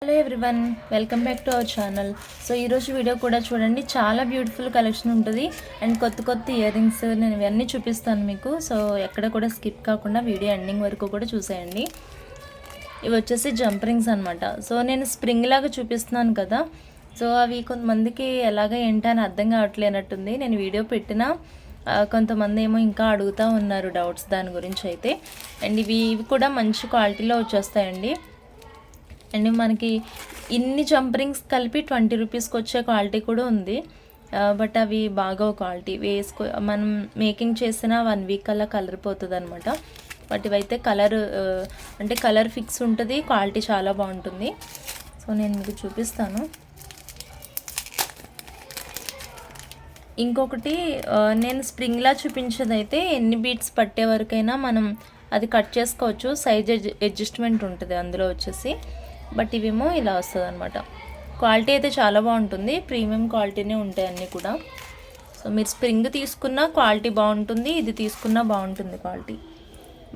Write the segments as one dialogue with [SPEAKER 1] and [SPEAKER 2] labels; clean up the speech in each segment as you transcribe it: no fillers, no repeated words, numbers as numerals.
[SPEAKER 1] Hello everyone, welcome back to our channel. So ఈరోజు video కూడా చూడండి, చాలా బ్యూటిఫుల్ కలెక్షన్ ఉంటుంది అండ్ కొత్త ఇయర్ రింగ్స్ నేను ఇవన్నీ చూపిస్తాను మీకు. సో ఎక్కడ కూడా స్కిప్ కాకుండా వీడియో ఎండింగ్ వరకు కూడా చూసేయండి. ఇవి వచ్చేసి జంప్ రింగ్స్ అనమాట. సో నేను స్ప్రింగ్ లాగా చూపిస్తున్నాను కదా, సో అవి కొంతమందికి ఎలాగ ఏంటని అర్థం కావట్లేనట్టుంది. నేను వీడియో పెట్టినా కొంతమంది ఏమో ఇంకా అడుగుతూ ఉన్నారు డౌట్స్ దాని గురించి అయితే. అండ్ ఇవి కూడా మంచి క్వాలిటీలో వచ్చేస్తాయండి. అండ్ మనకి ఇన్ని జంప్ రింగ్స్ కలిపి 20 రూపీస్కి వచ్చే క్వాలిటీ కూడా ఉంది. బట్ అవి బాగా క్వాలిటీ మనం మేకింగ్ చేసిన 1 వీక్ అలా కలర్ పోతుంది అనమాట. బట్ ఇవైతే కలర్ ఫిక్స్ ఉంటుంది, క్వాలిటీ చాలా బాగుంటుంది. సో నేను మీకు చూపిస్తాను. ఇంకొకటి నేను స్ప్రింగ్లా చూపించేదైతే ఎన్ని బీట్స్ పట్టే వరకైనా మనం అది కట్ చేసుకోవచ్చు, సైజ్ అడ్జస్ట్మెంట్ ఉంటుంది అందులో వచ్చేసి. బట్ ఇవేమో ఇలా వస్తుంది అనమాట. క్వాలిటీ అయితే చాలా బాగుంటుంది, ప్రీమియం క్వాలిటీనే ఉంటాయి అన్నీ కూడా. సో మీరు స్ప్రింగ్ తీసుకున్నా క్వాలిటీ బాగుంటుంది, ఇది తీసుకున్నా బాగుంటుంది క్వాలిటీ.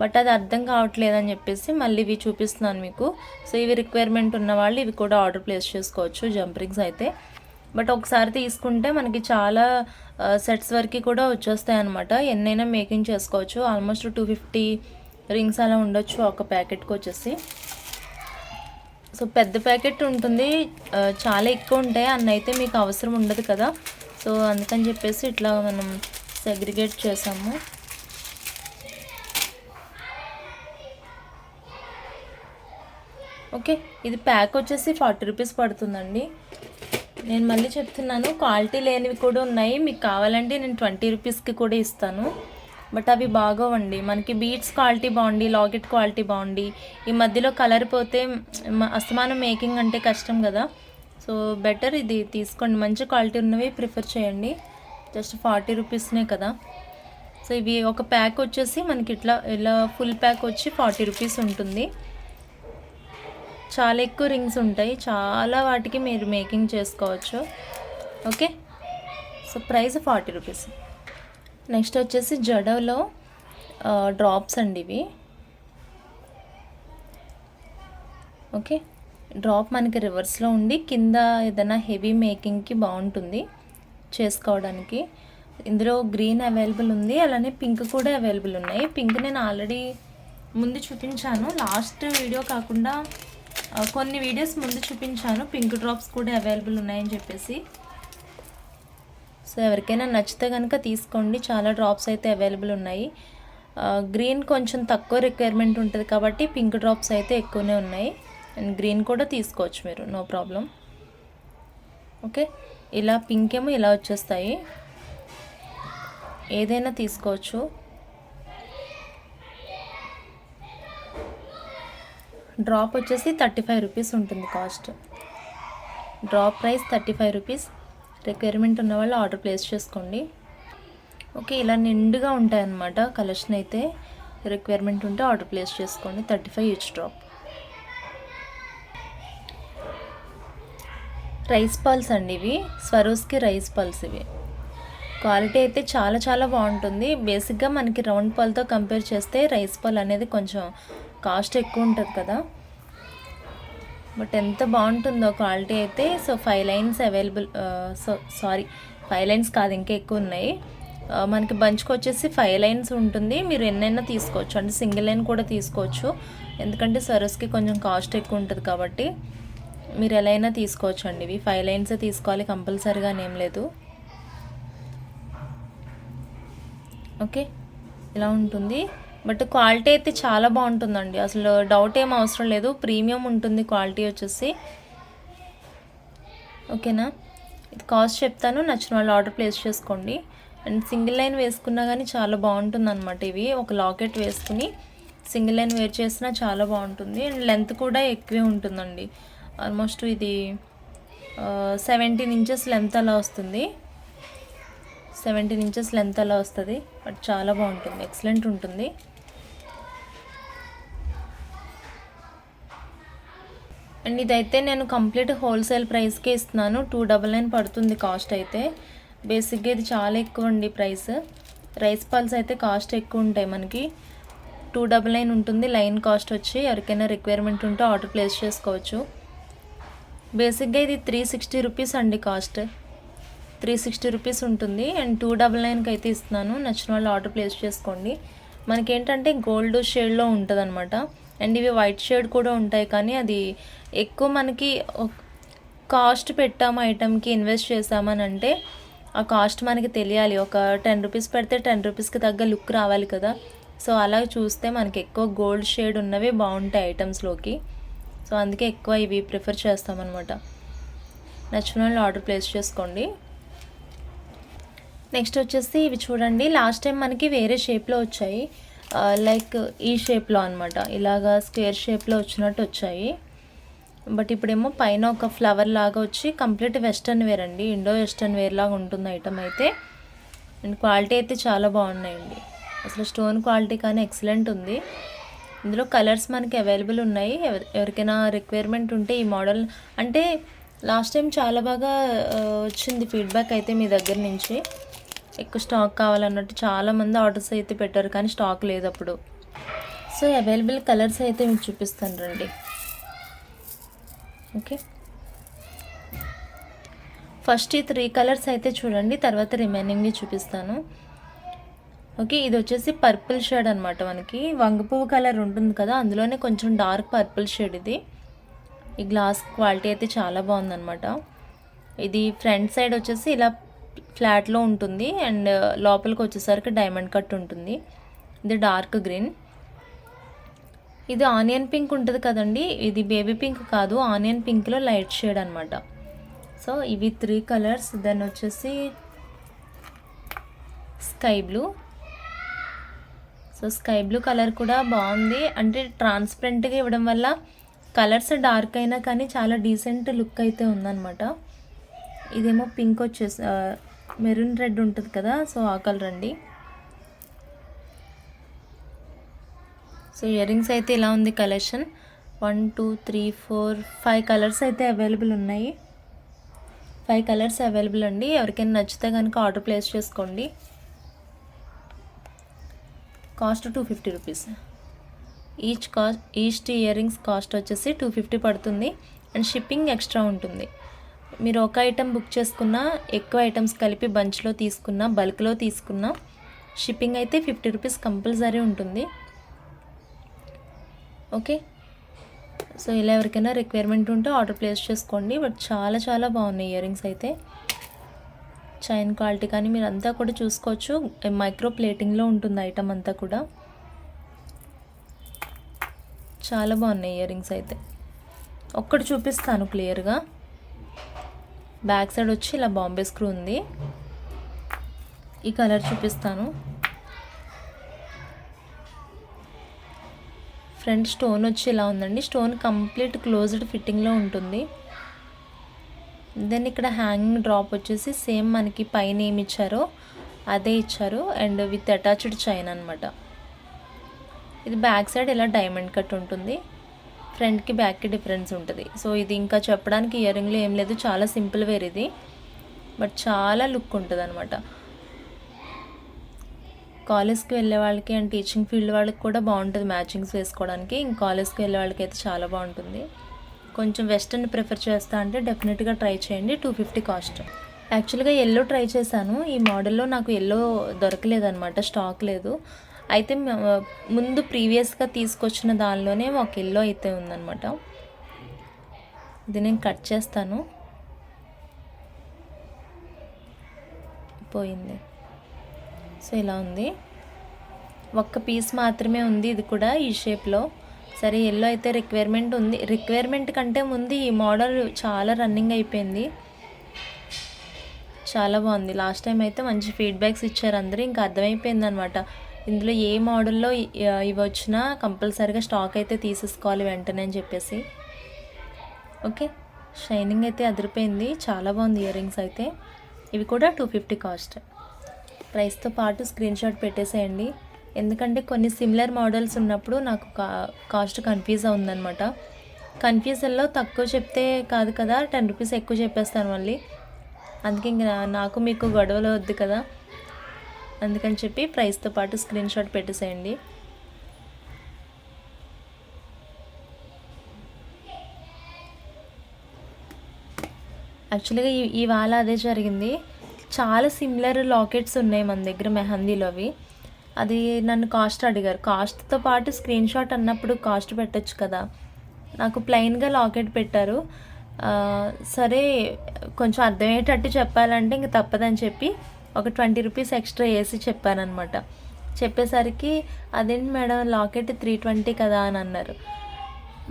[SPEAKER 1] బట్ అది అర్థం కావట్లేదని చెప్పేసి మళ్ళీ ఇవి చూపిస్తున్నాను మీకు. సో ఇవి రిక్వైర్మెంట్ ఉన్న వాళ్ళు ఇవి కూడా ఆర్డర్ ప్లేస్ చేసుకోవచ్చు, జంప్ రింగ్స్ అయితే. బట్ ఒకసారి తీసుకుంటే మనకి చాలా సెట్స్ వరకు కూడా వచ్చేస్తాయి అనమాట. ఎన్నైనా మేకింగ్ చేసుకోవచ్చు. ఆల్మోస్ట్ 250 రింగ్స్ అలా ఉండొచ్చు ఒక ప్యాకెట్కి వచ్చేసి. సో పెద్ద ప్యాకెట్ ఉంటుంది, చాలా ఎక్కువ ఉంటాయి, అన్న అయితే మీకు అవసరం ఉండదు కదా. సో అందుకని చెప్పేసి ఇట్లా మనం సెగ్రిగేట్ చేసాము. ఓకే, ఇది ప్యాక్ వచ్చేసి 40 రూపీస్ పడుతుందండి. నేను మళ్ళీ చెప్తున్నాను, క్వాలిటీ లేనివి కూడా ఉన్నాయి, మీకు కావాలంటే నేను 20 రూపీస్కి కూడా ఇస్తాను. బట్ అవి బాగోవండి. మనకి బీట్స్ క్వాలిటీ బాగుండి, లాకెట్ క్వాలిటీ బాగుండి, ఈ మధ్యలో కలర్ పోతే అస్తమానం మేకింగ్ అంటే కష్టం కదా. సో బెటర్ ఇది తీసుకోండి, మంచి క్వాలిటీ ఉన్నవి ప్రిఫర్ చేయండి. జస్ట్ 40 రూపీస్నే కదా. సో ఇవి ఒక ప్యాక్ వచ్చేసి మనకి ఇలా ఫుల్ ప్యాక్ వచ్చి 40 రూపీస్ ఉంటుంది. చాలా ఎక్కువ రింగ్స్ ఉంటాయి, చాలా వాటికి మీరు మేకింగ్ చేసుకోవచ్చు. Okay, so price 40 rupees. Next వచ్చేసి జడలో డ్రాప్స్ అండి ఇవి. ఓకే, డ్రాప్ మనకి రివర్స్లో ఉండి కింద ఏదైనా హెవీ మేకింగ్కి బాగుంటుంది చేసుకోవడానికి. ఇందులో గ్రీన్ అవైలబుల్ ఉంది, అలానే పింక్ కూడా అవైలబుల్ ఉన్నాయి. పింక్ నేను ఆల్రెడీ ముందు చూపించాను, లాస్ట్ వీడియో కాకుండా కొన్ని వీడియోస్ ముందు చూపించాను. పింక్ డ్రాప్స్ కూడా అవైలబుల్ ఉన్నాయని చెప్పేసి. సో ఎవరికైనా నచ్చితే కనుక తీసుకోండి, చాలా డ్రాప్స్ అయితే అవైలబుల్ ఉన్నాయి. గ్రీన్ కొంచెం తక్కువ రిక్వైర్మెంట్ ఉంటుంది కాబట్టి పింక్ డ్రాప్స్ అయితే ఎక్కువనే ఉన్నాయి. అండ్ గ్రీన్ కూడా తీసుకోవచ్చు మీరు, నో ప్రాబ్లం. ఓకే, ఇలా పింక్ ఏమో ఇలా వచ్చేస్తాయి, ఏదైనా తీసుకోవచ్చు. డ్రాప్ వచ్చేసి 35 రూపీస్ ఉంటుంది cost. Drop price 35 rupees. Requirement ఉన్న వాళ్ళు ఆర్డర్ ప్లేస్ చేసుకోండి. ఓకే, ఇలా నిండుగా ఉంటాయన్నమాట కలెక్షన్ అయితే. రిక్వైర్మెంట్ ఉంటే ఆర్డర్ ప్లేస్ చేసుకోండి. 35 ఈచ్ డ్రాప్. రైస్ పల్స్ అండి ఇవి, స్వరోస్కి రైస్ పల్స్ ఇవి. క్వాలిటీ అయితే చాలా చాలా బాగుంటుంది. బేసిక్గా మనకి రౌండ్ పల్తో కంపేర్ చేస్తే రైస్ పల్ అనేది కొంచెం కాస్ట్ ఎక్కువ ఉంటుంది కదా, బట్ ఎంత బాగుంటుందో క్వాలిటీ అయితే. సో 5 లైన్స్ అవైలబుల్, 5 లైన్స్ కాదు, ఇంకా ఎక్కువ ఉన్నాయి. మనకి బంచ్కి వచ్చేసి 5 లైన్స్ ఉంటుంది. మీరు ఎన్నైనా తీసుకోవచ్చు, అంటే సింగిల్ లైన్ కూడా తీసుకోవచ్చు. ఎందుకంటే సరస్కి కొంచెం కాస్ట్ ఎక్కువ ఉంటుంది కాబట్టి మీరు ఎలా అయినా తీసుకోవచ్చు అండి. ఇవి 5 లైన్స్ తీసుకోవాలి కంపల్సరీగా ఏం లేదు. ఓకే, ఇలా ఉంటుంది. బట్ క్వాలిటీ అయితే చాలా బాగుంటుందండి, అసలు డౌట్ ఏం అవసరం లేదు. ప్రీమియం ఉంటుంది క్వాలిటీ వచ్చేసి. ఓకేనా, ఇది కాస్ట్ చెప్తాను, నచ్చిన వాళ్ళు ఆర్డర్ ప్లేస్ చేసుకోండి. అండ్ సింగిల్ లైన్ వేసుకున్నా కానీ చాలా బాగుంటుంది అనమాట. ఇవి ఒక లాకెట్ వేసుకుని సింగిల్ లైన్ వేర్ చేసినా చాలా బాగుంటుంది. అండ్ లెంత్ కూడా ఎక్కువే ఉంటుందండి. ఆల్మోస్ట్ ఇది 17 ఇంచెస్ లెంత్ అలా వస్తుంది. 17 ఇంచెస్ లెంత్ అలా వస్తుంది. బట్ చాలా బాగుంటుంది, ఎక్సలెంట్ ఉంటుంది. అండ్ ఇదైతే నేను కంప్లీట్ హోల్సేల్ ప్రైస్కే ఇస్తున్నాను. 299 పడుతుంది కాస్ట్ అయితే. బేసిక్గా ఇది చాలా ఎక్కువ అండి ప్రైస్. రైస్ పల్స్ అయితే కాస్ట్ ఎక్కువ ఉంటాయి మనకి. 299 ఉంటుంది లైన్ కాస్ట్ వచ్చి. ఎవరికైనా రిక్వైర్మెంట్ ఉంటే ఆర్డర్ ప్లేస్ చేసుకోవచ్చు. బేసిక్గా ఇది 360 రూపీస్ అండి కాస్ట్. 360 రూపీస్ ఉంటుంది. అండ్ 299కి అయితే ఇస్తున్నాను. నచ్చిన వాళ్ళు ఆర్డర్ ప్లేస్ చేసుకోండి. మనకేంటంటే గోల్డ్ షేడ్లో ఉంటుంది అనమాట. అండ్ ఇవి వైట్ షేడ్ కూడా ఉంటాయి, కానీ అది ఎక్కువ మనకి కాస్ట్ పెట్టాము ఐటమ్కి, ఇన్వెస్ట్ చేసామని అంటే ఆ కాస్ట్ మనకి తెలియాలి. ఒక 10 రూపీస్ పెడితే 10 రూపీస్కి తగ్గ లుక్ రావాలి కదా. సో అలా చూస్తే మనకి ఎక్కువ గోల్డ్ షేడ్ ఉన్నవి బాగుంటాయి ఐటమ్స్లోకి. సో అందుకే ఎక్కువ ఇవి ప్రిఫర్ చేస్తామన్నమాట. నచ్చిన వాళ్ళు ఆర్డర్ ప్లేస్ చేసుకోండి. నెక్స్ట్ వచ్చేసి ఇవి చూడండి. లాస్ట్ టైం మనకి వేరే షేప్లో వచ్చాయి, లైక్ ఈ షేప్లో అనమాట. ఇలాగా స్క్వేర్ షేప్లో వచ్చినట్టు వచ్చాయి. బట్ ఇప్పుడేమో పైన ఒక ఫ్లవర్ లాగా వచ్చి కంప్లీట్ వెస్టర్న్ వేర్ అండి. ఇండో వెస్టర్న్ వేర్ లాగా ఉంటుంది ఐటమ్ అయితే. అండ్ క్వాలిటీ అయితే చాలా బాగున్నాయండి. అసలు స్టోన్ క్వాలిటీ కానీ ఎక్సలెంట్ ఉంది. ఇందులో కలర్స్ మనకి అవైలబుల్ ఉన్నాయి. ఎవరికైనా రిక్వైర్మెంట్ ఉంటే ఈ మోడల్ అంటే లాస్ట్ టైం చాలా బాగా వచ్చింది ఫీడ్బ్యాక్ అయితే మీ దగ్గర నుంచి. ఎక్కువ స్టాక్ కావాలన్నట్టు చాలామంది ఆర్డర్స్ అయితే పెట్టారు, కానీ స్టాక్ లేదు అప్పుడు. సో అవైలబుల్ కలర్స్ అయితే మీకు చూపిస్తాను రండి. ఓకే, ఫస్ట్ ఈ 3 కలర్స్ అయితే చూడండి, తర్వాత రిమైనింగ్ని చూపిస్తాను. ఓకే, ఇది వచ్చేసి పర్పుల్ షేడ్ అనమాట. మనకి వంగపువ్వు కలర్ ఉంటుంది కదా, అందులోనే కొంచెం డార్క్ పర్పుల్ షేడ్ ఇది. ఈ గ్లాస్ క్వాలిటీ అయితే చాలా బాగుందన్నమాట. ఇది ఫ్రంట్ సైడ్ వచ్చేసి ఇలా ఫ్లాట్లో ఉంటుంది, అండ్ లోపలికి వచ్చేసరికి డైమండ్ కట్ ఉంటుంది. ఇది డార్క్ గ్రీన్. ఇది ఆనియన్ పింక్ ఉంటుంది కదండి, ఇది బేబీ పింక్ కాదు, ఆనియన్ పింక్లో లైట్ షేడ్ అనమాట. సో ఇవి 3 కలర్స్. దెన్ వచ్చేసి sky blue. So sky blue colour కూడా బాగుంది, అంటే ట్రాన్స్పరెంట్గా ఇవ్వడం వల్ల కలర్స్ డార్క్ అయినా కానీ చాలా డీసెంట్ లుక్ అయితే ఉందన్నమాట. ఇదేమో పింక్ వచ్చేసి మెరూన్ రెడ్ ఉంటుంది కదా, సో ఆ కలర్ అండి. సో ఇయర్ రింగ్స్ అయితే ఇలా ఉంది కలెక్షన్. 1 2 3 4 5 కలర్స్ అయితే అవైలబుల్ ఉన్నాయి. 5 కలర్స్ అవైలబుల్ అండి. ఎవరికైనా నచ్చితే కనుక ఆర్డర్ ప్లేస్ చేసుకోండి. Cost 250 rupees. Each ear rings cost వచ్చేసి 250 పడుతుంది. అండ్ షిప్పింగ్ ఎక్స్ట్రా ఉంటుంది. మీరు ఒక ఐటెం బుక్ చేసుకున్నా, ఎక్కువ ఐటమ్స్ కలిపి బంచ్లో తీసుకున్నా, బల్క్లో తీసుకున్నా షిప్పింగ్ అయితే 50 రూపీస్ కంపల్సరీ ఉంటుంది. ఓకే, సో ఇలా ఎవరికైనా రిక్వైర్మెంట్ ఉంటే ఆర్డర్ ప్లేస్ చేసుకోండి. బట్ చాలా చాలా బాగున్నాయి ఇయర్ రింగ్స్ అయితే. చైన్ క్వాలిటీ కానీ మీరు అంతా కూడా చూసుకోవచ్చు. మైక్రో ప్లేటింగ్లో ఉంటుంది ఐటమ్ అంతా కూడా. చాలా బాగున్నాయి ఇయర్ రింగ్స్ అయితే. ఒక్కటి చూపిస్తాను క్లియర్గా. బ్యాక్ సైడ్ వచ్చి ఇలా బాంబే స్క్రూ ఉంది. ఈ కలర్ చూపిస్తాను. ఫ్రంట్ స్టోన్ వచ్చి ఇలా ఉందండి. స్టోన్ కంప్లీట్ క్లోజ్డ్ ఫిట్టింగ్లో ఉంటుంది. దెన్ ఇక్కడ హ్యాంగింగ్ డ్రాప్ వచ్చేసి సేమ్ మనకి పైన ఏమి ఇచ్చారో అదే ఇచ్చారు, అండ్ విత్ అటాచ్డ్ చైన్ అనమాట. ఇది బ్యాక్ సైడ్ ఇలా డైమండ్ కట్ ఉంటుంది. ఫ్రంట్కి బ్యాక్కి డిఫరెన్స్ ఉంటుంది. సో ఇది ఇంకా చెప్పడానికి ఇయర్ రింగ్లో ఏం లేదు, చాలా సింపుల్ వేర్ ఇది, బట్ చాలా లుక్ ఉంటుంది అనమాట. కాలేజ్కి వెళ్ళే వాళ్ళకి అండ్ టీచింగ్ ఫీల్డ్ వాళ్ళకి కూడా బాగుంటుంది మ్యాచింగ్స్ వేసుకోవడానికి. ఇంక కాలేజ్కి వెళ్ళే వాళ్ళకి అయితే చాలా బాగుంటుంది. కొంచెం వెస్టర్న్ ప్రిఫర్ చేస్తా అంటే డెఫినెట్గా ట్రై చేయండి. 250 కాస్ట్. యాక్చువల్గా ఎల్లో ట్రై చేశాను. ఈ మోడల్లో నాకు ఎల్లో దొరకలేదన్నమాట, స్టాక్ లేదు. అయితే ముందు ప్రీవియస్గా తీసుకొచ్చిన దానిలోనే ఒక ఎల్లో అయితే ఉందన్నమాట. ఇది నేను కట్ చేస్తాను. పోయింది. సో ఇలా ఉంది. ఒక్క పీస్ మాత్రమే ఉంది ఇది కూడా ఈ షేప్లో. సరే, ఎల్లో అయితే రిక్వైర్మెంట్ ఉంది. రిక్వైర్మెంట్ కంటే ముందు ఈ మోడల్ చాలా రన్నింగ్ అయిపోయింది. చాలా బాగుంది. లాస్ట్ టైం అయితే మంచి ఫీడ్బ్యాక్స్ ఇచ్చారు అందరూ. ఇంకా అర్థమైపోయింది అనమాట, ఇందులో ఏ మోడల్లో ఇవి వచ్చినా కంపల్సరీగా స్టాక్ అయితే తీసేసుకోవాలి వెంటనే అని చెప్పేసి. ఓకే, షైనింగ్ అయితే అదిరిపోయింది. చాలా బాగుంది ఇయర్ రింగ్స్ అయితే. ఇవి కూడా 250 కాస్ట్. ప్రైస్తో పాటు స్క్రీన్ షాట్ పెట్టేసేయండి, ఎందుకంటే కొన్ని సిమిలర్ మోడల్స్ ఉన్నప్పుడు నాకు కాస్ట్ కన్ఫ్యూజ్ అవుందనమాట. కన్ఫ్యూజన్లో తక్కువ చెప్తే కాదు కదా, 10 రూపీస్ ఎక్కువ చెప్పేస్తాను మళ్ళీ. అందుకే ఇంకా నాకు మీకు గొడవలు వద్దు కదా, అందుకని చెప్పి ప్రైస్తో పాటు స్క్రీన్ షాట్ పెట్టేసేయండి. యాక్చువల్గా ఇవాళ అదే జరిగింది. చాలా సిమిలర్ లాకెట్స్ ఉన్నాయి మన దగ్గర మెహందీలో అవి. అది నన్ను కాస్ట్ అడిగారు. కాస్ట్తో పాటు స్క్రీన్ షాట్ అన్నప్పుడు కాస్ట్ పెట్టచ్చు కదా. నాకు ప్లెయిన్గా లాకెట్ పెట్టారు. సరే కొంచెం అర్థమయ్యేటట్టు చెప్పాలంటే ఇంక తప్పదని చెప్పి ఒక 20 రూపీస్ ఎక్స్ట్రా వేసి చెప్పానమాట. చెప్పేసరికి అదేంటి మేడం లాకెట్ 320 కదా అని అన్నారు.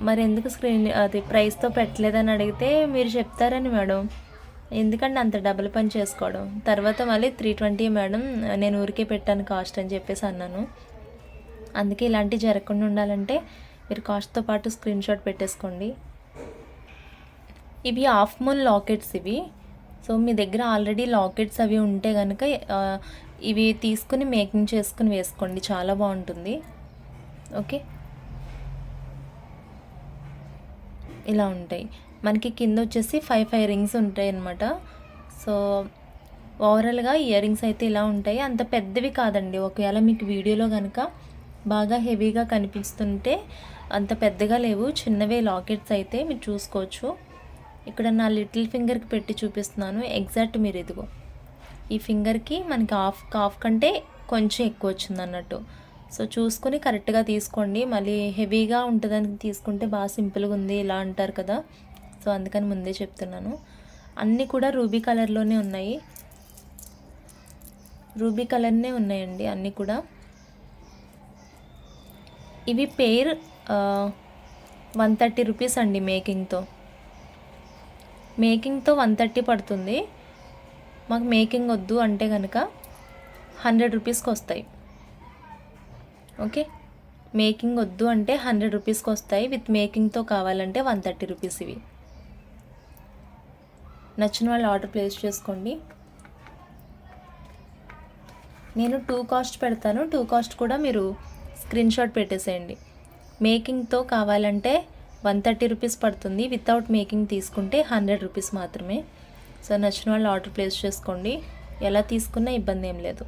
[SPEAKER 1] మరి ఎందుకు అది ప్రైస్తో పెట్టలేదని అడిగితే మీరు చెప్తారని మేడం, ఎందుకంటే అంత డబుల్ పని చేసుకోవడం. తర్వాత మళ్ళీ 320 మేడం, నేను ఊరికే పెట్టాను కాస్ట్ అని చెప్పేసి అన్నాను. అందుకే ఇలాంటివి జరగకుండా ఉండాలంటే మీరు కాస్ట్తో పాటు స్క్రీన్ షాట్ పెట్టేసుకోండి. ఇవి హాఫ్ మూన్ లాకెట్స్ ఇవి. సో మీ దగ్గర ఆల్రెడీ లాకెట్స్ అవి ఉంటే కనుక ఇవి తీసుకుని మేకింగ్ చేసుకుని వేసుకోండి, చాలా బాగుంటుంది. ఓకే, ఇలా ఉంటాయి. మనకి కింద వచ్చేసి 5 రింగ్స్ ఉంటాయి అన్నమాట. సో ఓవరాల్గా ఇయర్ రింగ్స్ అయితే ఇలా ఉంటాయి. అంత పెద్దవి కాదండి. ఒకవేళ మీకు వీడియోలో కనుక బాగా హెవీగా కనిపిస్తుంటే అంత పెద్దగా లేవు, చిన్నవే లాకెట్స్ అయితే మీరు చూసుకోవచ్చు. ఇక్కడ నా లిటిల్ ఫింగర్కి పెట్టి చూపిస్తున్నాను. ఎగ్జాక్ట్ మీరు ఇదిగో ఈ ఫింగర్కి మనకి హాఫ్ కంటే కొంచెం ఎక్కువ వచ్చింది అన్నట్టు. సో చూసుకుని కరెక్ట్గా తీసుకోండి. మళ్ళీ హెవీగా ఉంటుందని తీసుకుంటే బాగా సింపుల్గా ఉంది ఇలా అంటారు కదా. సో అందుకని ముందే చెప్తున్నాను. అన్నీ కూడా రూబీ కలర్లోనే ఉన్నాయి. రూబీ కలర్నే ఉన్నాయండి అన్నీ కూడా. ఇవి పేర్ 130 రూపీస్ అండి మేకింగ్తో 130 పడుతుంది. మాకు మేకింగ్ వద్దు అంటే కనుక 100 రూపీస్కి వస్తాయి. ఓకే, మేకింగ్ వద్దు అంటే 100 రూపీస్కి వస్తాయి. విత్ మేకింగ్తో కావాలంటే 130 రూపీస్. ఇవి నచ్చిన వాళ్ళు ఆర్డర్ ప్లేస్ చేసుకోండి. నేను 2 కాస్ట్ పెడతాను. 2 కాస్ట్ కూడా మీరు స్క్రీన్ షాట్ పెట్టేసేయండి. మేకింగ్తో కావాలంటే 130 రూపీస్ పడుతుంది. వితౌట్ మేకింగ్ తీసుకుంటే 100 రూపీస్ మాత్రమే. సో నచ్చిన వాళ్ళు ఆర్డర్ ప్లేస్ చేసుకోండి. ఎలా తీసుకున్నా ఇబ్బంది ఏం లేదు.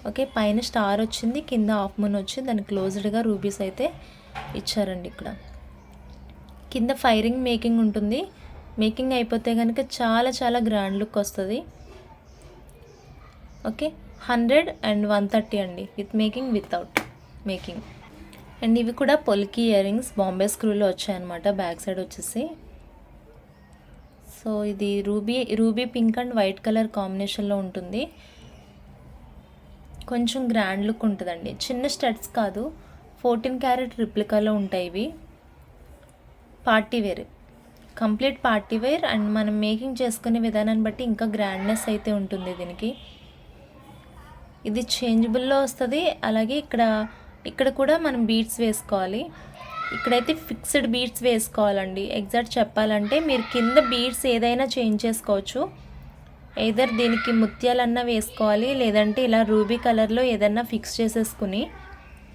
[SPEAKER 1] ఓకే, పైన స్టార్ వచ్చింది, కింద హాఫ్ మూన్ వచ్చింది, దానికి క్లోజ్డ్గా రూబీస్ అయితే ఇచ్చారండి. ఇక్కడ కింద 5 రింగ్ మేకింగ్ ఉంటుంది. మేకింగ్ అయిపోతే కనుక చాలా చాలా గ్రాండ్ లుక్ వస్తుంది. ఓకే, 100 and 130 అండి, with making without making. And ఇవి కూడా పొల్కి ఇయర్ రింగ్స్ బాంబే స్క్రూలో వచ్చాయన్నమాట. బ్యాక్ సైడ్ వచ్చేసి సో ఇది ruby pink and white colour కాంబినేషన్లో ఉంటుంది. కొంచెం గ్రాండ్ లుక్ ఉంటుందండి. చిన్న స్టడ్స్ కాదు, 14 క్యారెట్ రిప్లికాలో ఉంటాయి ఇవి. Party wear, complete party wear. And మనం మేకింగ్ చేసుకునే విధానాన్ని బట్టి ఇంకా గ్రాండ్నెస్ అయితే ఉంటుంది దీనికి. ఇది చేంజబుల్లో వస్తుంది. అలాగే ఇక్కడ కూడా మనం బీడ్స్ వేసుకోవాలి. ఇక్కడైతే ఫిక్స్డ్ బీడ్స్ వేసుకోవాలండి. ఎగ్జాక్ట్ చెప్పాలంటే మీరు కింద బీడ్స్ ఏదైనా చేంజ్ చేసుకోవచ్చు. ఎయిదర్ దీనికి ముత్యాలన్నా వేసుకోవాలి, లేదంటే ఇలా రూబీ కలర్లో ఏదన్నా ఫిక్స్ చేసేసుకుని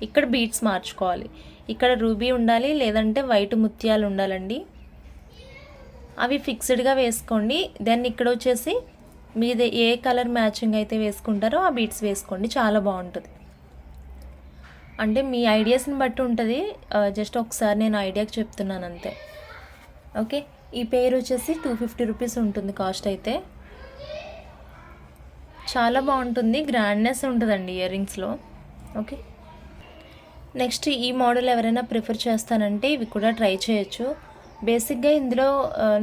[SPEAKER 1] ఇక్కడ బీడ్స్ మార్చుకోవాలి. ఇక్కడ రూబీ ఉండాలి, లేదంటే వైట్ ముత్యాలు ఉండాలండి. అవి ఫిక్స్డ్గా వేసుకోండి. దెన్ ఇక్కడ వచ్చేసి మీది ఏ కలర్ మ్యాచింగ్ అయితే వేసుకుంటారో ఆ బీడ్స్ వేసుకోండి, చాలా బాగుంటుంది. అంటే మీ ఐడియాస్ని బట్టి ఉంటుంది. జస్ట్ ఒకసారి నేను ఐడియాకి చెప్తున్నాను అంతే. ఓకే, ఈ పేరు వచ్చేసి 250 రూపీస్ ఉంటుంది కాస్ట్ అయితే. చాలా బాగుంటుంది, గ్రాండ్నెస్ ఉంటుందండి ఇయర్ రింగ్స్లో. ఓకే, నెక్స్ట్ ఈ మోడల్ ఎవరైనా ప్రిఫర్ చేస్తానంటే ఇవి కూడా ట్రై చేయొచ్చు. బేసిక్గా ఇందులో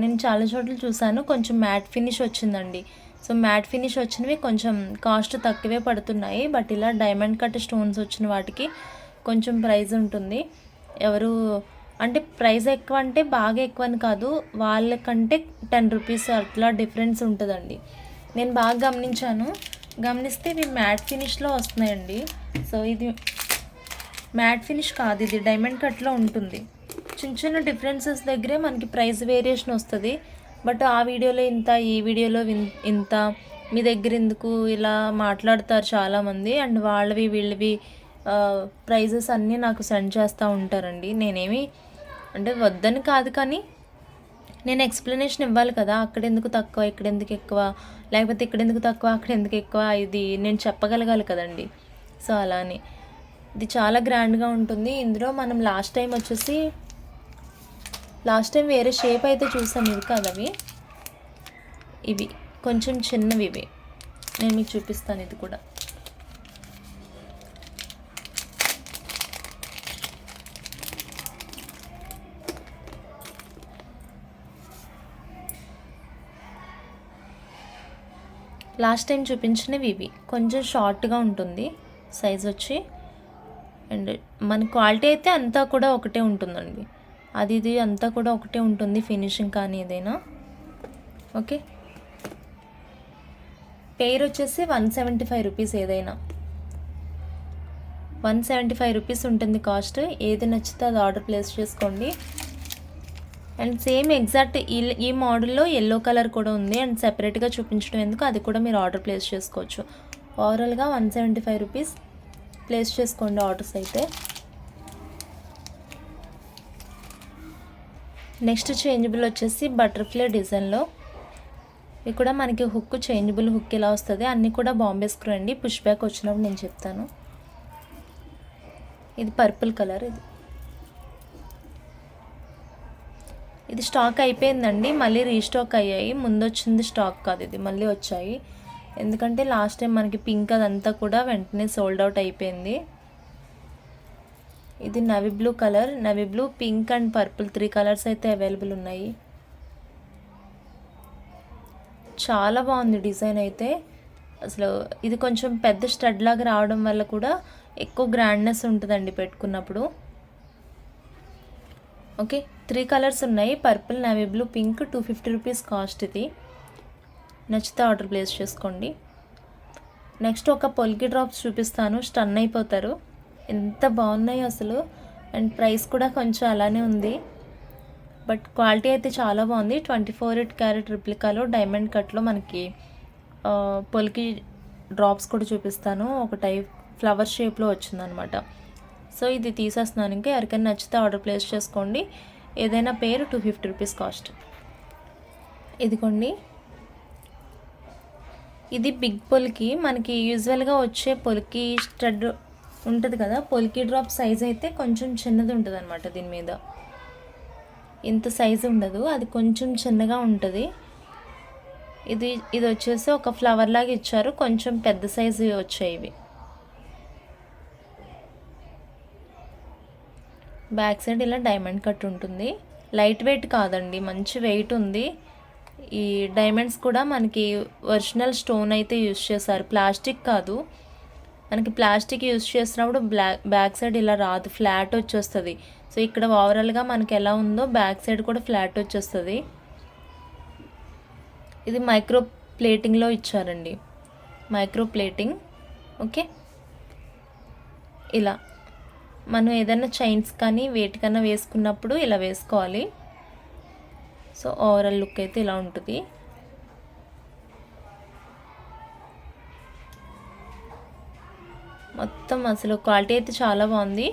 [SPEAKER 1] నేను చాలా చోట్ల చూసాను, కొంచెం మ్యాట్ ఫినిష్ వచ్చిందండి. సో మ్యాట్ ఫినిష్ వచ్చినవి కొంచెం కాస్ట్ తక్కువే పడుతున్నాయి. బట్ ఇలా డైమండ్ కట్ స్టోన్స్ వచ్చిన వాటికి కొంచెం ప్రైస్ ఉంటుంది. ఎవరు అంటే ప్రైస్ ఎక్కువ అంటే బాగా ఎక్కువ అని కాదు, వాళ్ళకంటే 10 రూపీస్ అట్లా డిఫరెన్స్ ఉంటుందండి. నేను బాగా గమనిస్తే ఇవి మ్యాట్ ఫినిష్లో వస్తున్నాయండి. సో ఇది మ్యాట్ ఫినిష్ కాదు, ఇది డైమండ్ కట్లో ఉంటుంది. చిన్న చిన్న డిఫరెన్సెస్ దగ్గరే మనకి ప్రైస్ వేరియేషన్ వస్తుంది. బట్ ఆ వీడియోలో ఇంత, ఈ వీడియోలో ఇంత, మీ దగ్గర ఎందుకు ఇలా మాట్లాడతారు చాలామంది. అండ్ వాళ్ళవి వీళ్ళవి ప్రైజెస్ అన్నీ నాకు సెండ్ చేస్తూ ఉంటారండి. నేనేమి అంటే వద్దని కాదు, కానీ నేను ఎక్స్ప్లెనేషన్ ఇవ్వాలి కదా. అక్కడ ఎందుకు తక్కువ, ఇక్కడ ఎందుకు ఎక్కువ, లేకపోతే ఇక్కడ ఎందుకు తక్కువ, అక్కడ ఎందుకు ఎక్కువ, ఇది నేను చెప్పగలగాలి కదండి. సో అలానే ఇది చాలా గ్రాండ్గా ఉంటుంది. ఇందులో మనం లాస్ట్ టైం వేరే షేప్ అయితే చూసాం, ఇది కాదు అవి. ఇవి కొంచెం చిన్నవి ఇవి, నేను మీకు చూపిస్తాను. ఇది కూడా లాస్ట్ టైం చూపించినవి ఇవి, కొంచెం షార్ట్గా ఉంటుంది సైజ్ వచ్చి. అండ్ మన క్వాలిటీ అయితే అంతా కూడా ఒకటే ఉంటుందండి, అది ఇది అంతా కూడా ఒకటే ఉంటుంది, ఫినిషింగ్ కానీ ఏదైనా. ఓకే, పెయిర్ వచ్చేసి 175 రూపీస్. ఏదైనా 175 రూపీస్ ఉంటుంది కాస్ట్. ఏది నచ్చితే అది ఆర్డర్ ప్లేస్ చేసుకోండి. అండ్ సేమ్ ఎగ్జాక్ట్ ఈ మోడల్లో ఎల్లో కలర్ కూడా ఉంది. అండ్ సెపరేట్గా చూపించడం ఎందుకు, అది కూడా మీరు ఆర్డర్ ప్లేస్ చేసుకోవచ్చు. ఓవరాల్గా 175 రూపీస్ ప్లేస్ చేసుకోండి ఆర్డర్స్ అయితే. నెక్స్ట్ చేంజబుల్ వచ్చేసి బటర్ఫ్లై డిజైన్లో. ఇది కూడా మనకి హుక్, చేంజబుల్ హుక్ ఇలా వస్తుంది. అన్నీ కూడా బాంబే స్క్రూ అండి. పుష్ బ్యాక్ వచ్చినప్పుడు నేను చెప్తాను. ఇది పర్పుల్ కలర్. ఇది స్టాక్ అయిపోయిందండి, మళ్ళీ రీస్టాక్ అయ్యాయి. ముందు వచ్చింది స్టాక్ కాదు, ఇది మళ్ళీ వచ్చాయి. ఎందుకంటే లాస్ట్ టైం మనకి పింక్ అదంతా కూడా వెంటనే సోల్డ్ అవుట్ అయిపోయింది. ఇది navy blue colour, navy blue, pink and purple 3 colours అయితే అవైలబుల్ ఉన్నాయి. చాలా బాగుంది డిజైన్ అయితే అసలు. ఇది కొంచెం పెద్ద స్టడ్ లాగా రావడం వల్ల కూడా ఎక్కువ గ్రాండ్నెస్ ఉంటుందండి పెట్టుకున్నప్పుడు. ఓకే, 3 కలర్స్ ఉన్నాయి, purple, navy blue, pink. 250 rupees cost. ఇది నచ్చితే ఆర్డర్ ప్లేస్ చేసుకోండి. నెక్స్ట్ ఒక పొల్కి డ్రాప్స్ చూపిస్తాను, స్టన్ అయిపోతారు, ఎంత బాగున్నాయి అసలు. అండ్ ప్రైస్ కూడా కొంచెం అలానే ఉంది, బట్ క్వాలిటీ అయితే చాలా బాగుంది. 24 క్యారెట్ రిప్లికాలో డైమండ్ కట్లో మనకి పొల్కి డ్రాప్స్ కూడా చూపిస్తాను. ఒక టైప్ ఫ్లవర్ షేప్లో వచ్చిందనమాట. సో ఇది తీసేస్తున్నాను. ఇంకా ఎవరికైనా నచ్చితే ఆర్డర్ ప్లేస్ చేసుకోండి. ఏదైనా పేరు 250 రూపీస్ కాస్ట్. ఇదిగోండి, ఇది బిగ్ పొల్కి. మనకి యూజువల్గా వచ్చే పొల్కి స్టడ్ ఉంటుంది కదా, పొల్కి డ్రాప్ సైజ్ అయితే కొంచెం చిన్నది ఉంటుంది అనమాట. దీని మీద ఇంత సైజు ఉండదు, అది కొంచెం చిన్నగా ఉంటుంది. ఇది వచ్చేసి ఒక ఫ్లవర్ లాగా ఇచ్చారు, కొంచెం పెద్ద సైజు వచ్చాయి ఇవి. బ్యాక్ సైడ్ ఇలా డైమండ్ కట్ ఉంటుంది. లైట్ వెయిట్ కాదండి, మంచి వెయిట్ ఉంది. ఈ డైమండ్స్ కూడా మనకి ఒరిజినల్ స్టోన్ అయితే యూస్ చేశారు, ప్లాస్టిక్ కాదు. మనకి ప్లాస్టిక్ యూస్ చేసినప్పుడు బ్యాక్ సైడ్ ఇలా రాదు, ఫ్లాట్ వచ్చేస్తుంది. సో ఇక్కడ ఓవరాల్గా మనకి ఎలా ఉందో బ్యాక్ సైడ్ కూడా ఫ్లాట్ వచ్చేస్తుంది. ఇది మైక్రో ప్లేటింగ్లో ఇచ్చారండి, మైక్రో ప్లేటింగ్. ఓకే, ఇలా మనం ఏదైనా చైన్స్ కానీ వేటికన్నా వేసుకున్నప్పుడు ఇలా వేసుకోవాలి. సో ఓవరాల్ లుక్ అయితే ఇలా ఉంటుంది. మొత్తం అసలు క్వాలిటీ అయితే చాలా బాగుంది.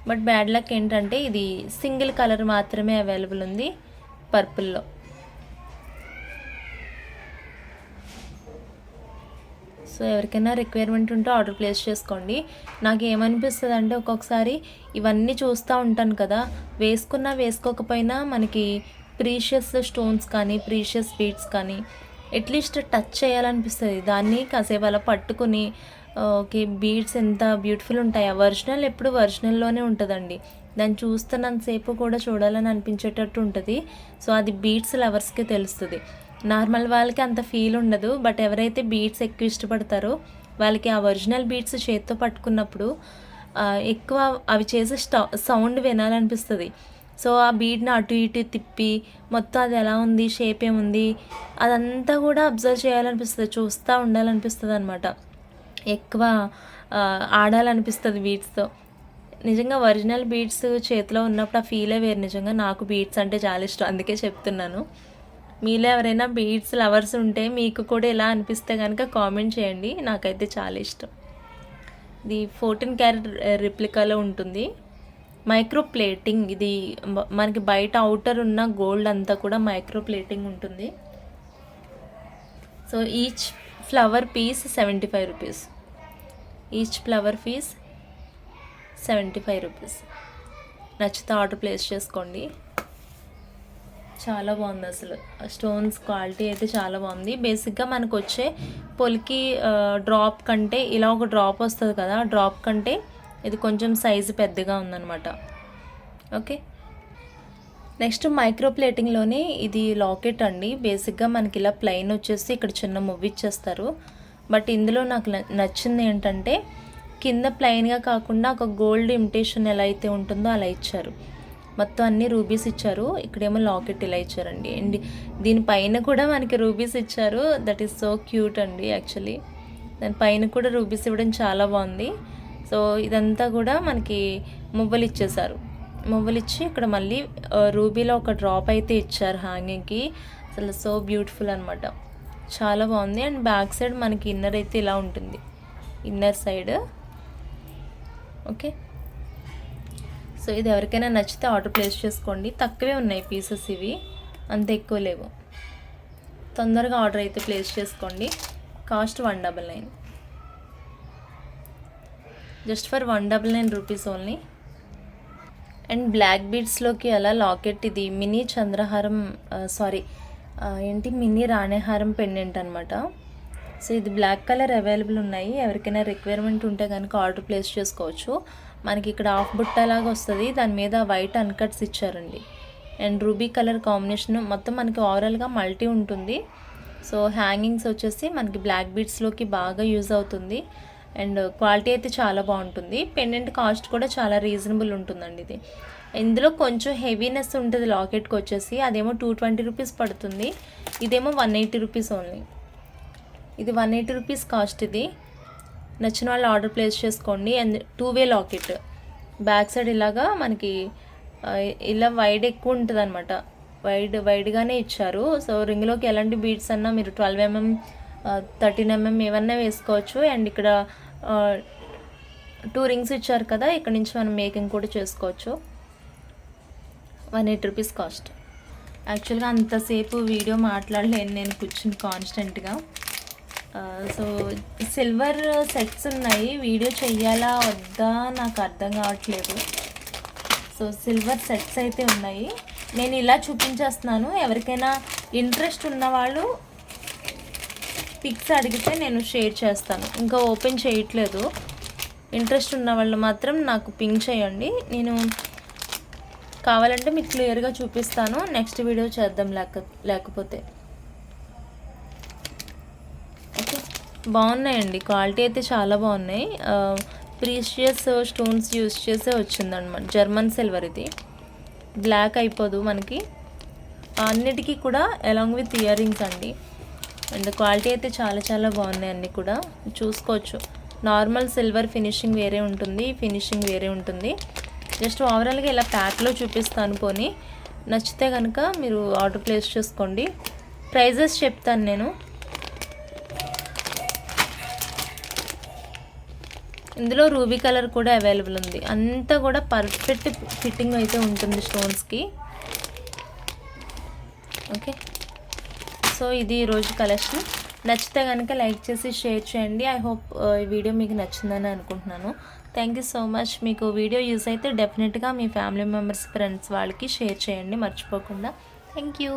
[SPEAKER 1] బట్ బ్యాడ్ లక్ ఏంటంటే ఇది సింగిల్ కలర్ మాత్రమే అవైలబుల్ ఉంది, పర్పుల్లో. సో ఎవరికైనా రిక్వైర్మెంట్ ఉంటే ఆర్డర్ ప్లేస్ చేసుకోండి. నాకు ఏమనిపిస్తుంది అంటే ఒక్కొక్కసారి ఇవన్నీ చూస్తూ ఉంటాను కదా, వేసుకున్నా వేసుకోకపోయినా మనకి ప్రీషియస్ స్టోన్స్ కానీ ప్రీషియస్ బీడ్స్ కానీ అట్లీస్ట్ టచ్ చేయాలనిపిస్తుంది. దాన్ని కాసేపు అలా పట్టుకుని ఓకే బీడ్స్ ఎంత బ్యూటిఫుల్ ఉంటాయి. ఒరిజినల్ ఎప్పుడు ఒరిజినల్లోనే ఉంటుందండి, దాన్ని చూస్తున్నంతసేపు కూడా చూడాలని అనిపించేటట్టు ఉంటుంది. సో అది బీడ్స్ లవర్స్కి తెలుస్తుంది, నార్మల్ వాళ్ళకి అంత ఫీల్ ఉండదు. బట్ ఎవరైతే బీడ్స్ ఎక్కువ ఇష్టపడతారో వాళ్ళకి ఆ ఒరిజినల్ బీడ్స్ చేత్తో పట్టుకున్నప్పుడు ఎక్కువ అవి చేసే సౌండ్ వినాలనిపిస్తుంది. సో ఆ బీడ్ని అటు ఇటు తిప్పి మొత్తం అది ఎలా ఉంది, షేప్ ఏముంది, అదంతా కూడా అబ్జర్వ్ చేయాలనిపిస్తుంది, చూస్తూ ఉండాలనిపిస్తుంది అనమాట. ఎక్కువ ఆడాలనిపిస్తుంది బీడ్స్తో. నిజంగా ఒరిజినల్ బీడ్స్ చేతిలో ఉన్నప్పుడు ఆ ఫీలే వేరు. నిజంగా నాకు బీడ్స్ అంటే చాలా ఇష్టం, అందుకే చెప్తున్నాను. మీలో ఎవరైనా బీడ్స్ లవర్స్ ఉంటే మీకు కూడా ఎలా అనిపిస్తే కనుక కామెంట్ చేయండి, నాకైతే చాలా ఇష్టం. ఇది 14 క్యారెట్ రిప్లికాలో ఉంటుంది, మైక్రో ప్లేటింగ్. ఇది మనకి బయట అవుటర్ ఉన్న గోల్డ్ అంతా కూడా మైక్రో ప్లేటింగ్ ఉంటుంది. So each flower piece 75 rupees, each flower piece 75 rupees. నచ్చితే ఆర్డర్ ప్లేస్ చేసుకోండి. చాలా బాగుంది అసలు. స్టోన్స్ క్వాలిటీ అయితే చాలా బాగుంది. బేసిక్గా మనకు వచ్చే పొలికి డ్రాప్ కంటే ఇలా ఒక డ్రాప్ వస్తుంది కదా, డ్రాప్ కంటే ఇది కొంచెం సైజు పెద్దగా ఉందన్నమాట. ఓకే, నెక్స్ట్ మైక్రో ప్లేటింగ్లోనే ఇది లాకెట్ అండి. బేసిక్గా మనకి ఇలా ప్లెయిన్ వచ్చేసి ఇక్కడ చిన్న మువ్వ ఇచ్చేస్తారు. బట్ ఇందులో నాకు నచ్చింది ఏంటంటే కింద ప్లెయిన్గా కాకుండా ఒక గోల్డ్ ఇమిటేషన్ ఎలా అయితే ఉంటుందో అలా ఇచ్చారు. మొత్తం అన్ని రూబీస్ ఇచ్చారు. ఇక్కడేమో లాకెట్ ఇలా ఇచ్చారండి. అండ్ దీనిపైన కూడా మనకి రూబీస్ ఇచ్చారు. దట్ ఈస్ సో క్యూట్ అండి. యాక్చువల్లీ దానిపైన కూడా రూబీస్ ఇవ్వడం చాలా బాగుంది. సో ఇదంతా కూడా మనకి మువ్వలు ఇచ్చేసారు. మువ్వలు ఇచ్చి ఇక్కడ మళ్ళీ రూబీలో ఒక డ్రాప్ అయితే ఇచ్చారు హ్యాంగింగ్కి. అసలు సో బ్యూటిఫుల్ అనమాట, చాలా బాగుంది. అండ్ బ్యాక్ సైడ్ మనకి ఇన్నర్ అయితే ఇలా ఉంటుంది, ఇన్నర్ సైడ్. ఓకే, సో ఇది ఎవరికైనా నచ్చితే ఆర్డర్ ప్లేస్ చేసుకోండి. తక్కువే ఉన్నాయి పీసెస్, ఇవి అంత ఎక్కువ లేవు. తొందరగా ఆర్డర్ అయితే ప్లేస్ చేసుకోండి. Cost 199, just for 199 rupees only. And black బీడ్స్లోకి అలా లాకెట్, ఇది మినీ చంద్రహారం, మినీ రాణిహారం పెండెంట్ అనమాట. సో ఇది బ్లాక్ కలర్ అవైలబుల్ ఉన్నాయి. ఎవరికైనా రిక్వైర్మెంట్ ఉంటే కనుక ఆర్డర్ ప్లేస్ చేసుకోవచ్చు. మనకి ఇక్కడ హాఫ్ బుట్టలాగా వస్తుంది, దాని మీద వైట్ అన్కట్స్ ఇచ్చారండి. అండ్ రూబీ కలర్ కాంబినేషన్ మొత్తం మనకి ఓవరాల్గా మల్టీ ఉంటుంది. సో హ్యాంగింగ్స్ వచ్చేసి మనకి బ్లాక్ బీడ్స్లోకి బాగా యూజ్ అవుతుంది. అండ్ క్వాలిటీ అయితే చాలా బాగుంటుంది. పెండెంట్ కాస్ట్ కూడా చాలా రీజనబుల్ ఉంటుందండి. ఇది ఇందులో కొంచెం హెవీనెస్ ఉంటుంది లాకెట్కి వచ్చేసి, అదేమో 220 రూపీస్ పడుతుంది. ఇదేమో 180 రూపీస్ ఓన్లీ. ఇది 180 రూపీస్ కాస్ట్. ఇది నచ్చిన వాళ్ళు ఆర్డర్ ప్లేస్ చేసుకోండి. అండ్ 2-వే లాకెట్, బ్యాక్ సైడ్ ఇలాగా మనకి ఇలా వైడ్ ఎక్కువ ఉంటుంది అనమాట. వైడ్గానే ఇచ్చారు. సో రింగ్లోకి ఎలాంటి బీడ్స్ అన్నా మీరు 12mm 13mm ఏమన్నా వేసుకోవచ్చు. అండ్ ఇక్కడ 2 రింగ్స్ ఇచ్చారు కదా, ఇక్కడ నుంచి మనం మేకింగ్ కూడా చేసుకోవచ్చు. 180 రూపీస్ కాస్ట్. యాక్చువల్గా అంతసేపు వీడియో మాట్లాడలేను నేను కూర్చుని కాన్స్టెంట్గా. సో సిల్వర్ సెట్స్ ఉన్నాయి, వీడియో చెయ్యాలా వద్దా నాకు అర్థం కావట్లేదు. సో సిల్వర్ సెట్స్ అయితే ఉన్నాయి, నేను ఇలా చూపించేస్తున్నాను. ఎవరికైనా ఇంట్రెస్ట్ ఉన్నవాళ్ళు పిక్స్ అడిగితే నేను షేర్ చేస్తాను. ఇంకా ఓపెన్ చేయట్లేదు. ఇంట్రెస్ట్ ఉన్న వాళ్ళు మాత్రం నాకు పింక్ చేయండి, నేను కావాలంటే మీకు క్లియర్గా చూపిస్తాను. నెక్స్ట్ వీడియో చేద్దాం లేకపోతే. ఓకే, బాగున్నాయండి, క్వాలిటీ అయితే చాలా బాగున్నాయి. ప్రీషియస్ స్టోన్స్ యూస్ చేసే వచ్చిందనమాట. జర్మన్ సిల్వర్, ఇది బ్లాక్ అయిపోదు మనకి. అన్నిటికీ కూడా అలాంగ్ విత్ ఇయర్ రింగ్స్ అండి. అండ్ క్వాలిటీ అయితే చాలా చాలా బాగున్నాయి అన్నీ కూడా చూసుకోవచ్చు. నార్మల్ సిల్వర్ ఫినిషింగ్ వేరే ఉంటుంది, ఫినిషింగ్ వేరే ఉంటుంది. జస్ట్ ఓవరాల్గా ఇలా ప్యాక్లో చూపిస్తాను. పోనీ నచ్చితే కనుక మీరు ఆర్డర్ ప్లేస్ చేసుకోండి. ప్రైజెస్ చెప్తాను నేను. ఇందులో రూబీ కలర్ కూడా అవైలబుల్ ఉంది. అంతా కూడా పర్ఫెక్ట్ ఫిట్టింగ్ అయితే ఉంటుంది స్టోన్స్కి. ఓకే, సో ఇది ఈరోజు కలెక్షన్. నచ్చితే కనుక లైక్ చేసి షేర్ చేయండి. ఐ హోప్ ఈ వీడియో మీకు నచ్చిందని అనుకుంటున్నాను. Thank you so much. మీకు వీడియో యూస్ అయితే డెఫినెట్గా మీ ఫ్యామిలీ మెంబర్స్, ఫ్రెండ్స్ వాళ్ళకి షేర్ చేయండి మర్చిపోకుండా. Thank you.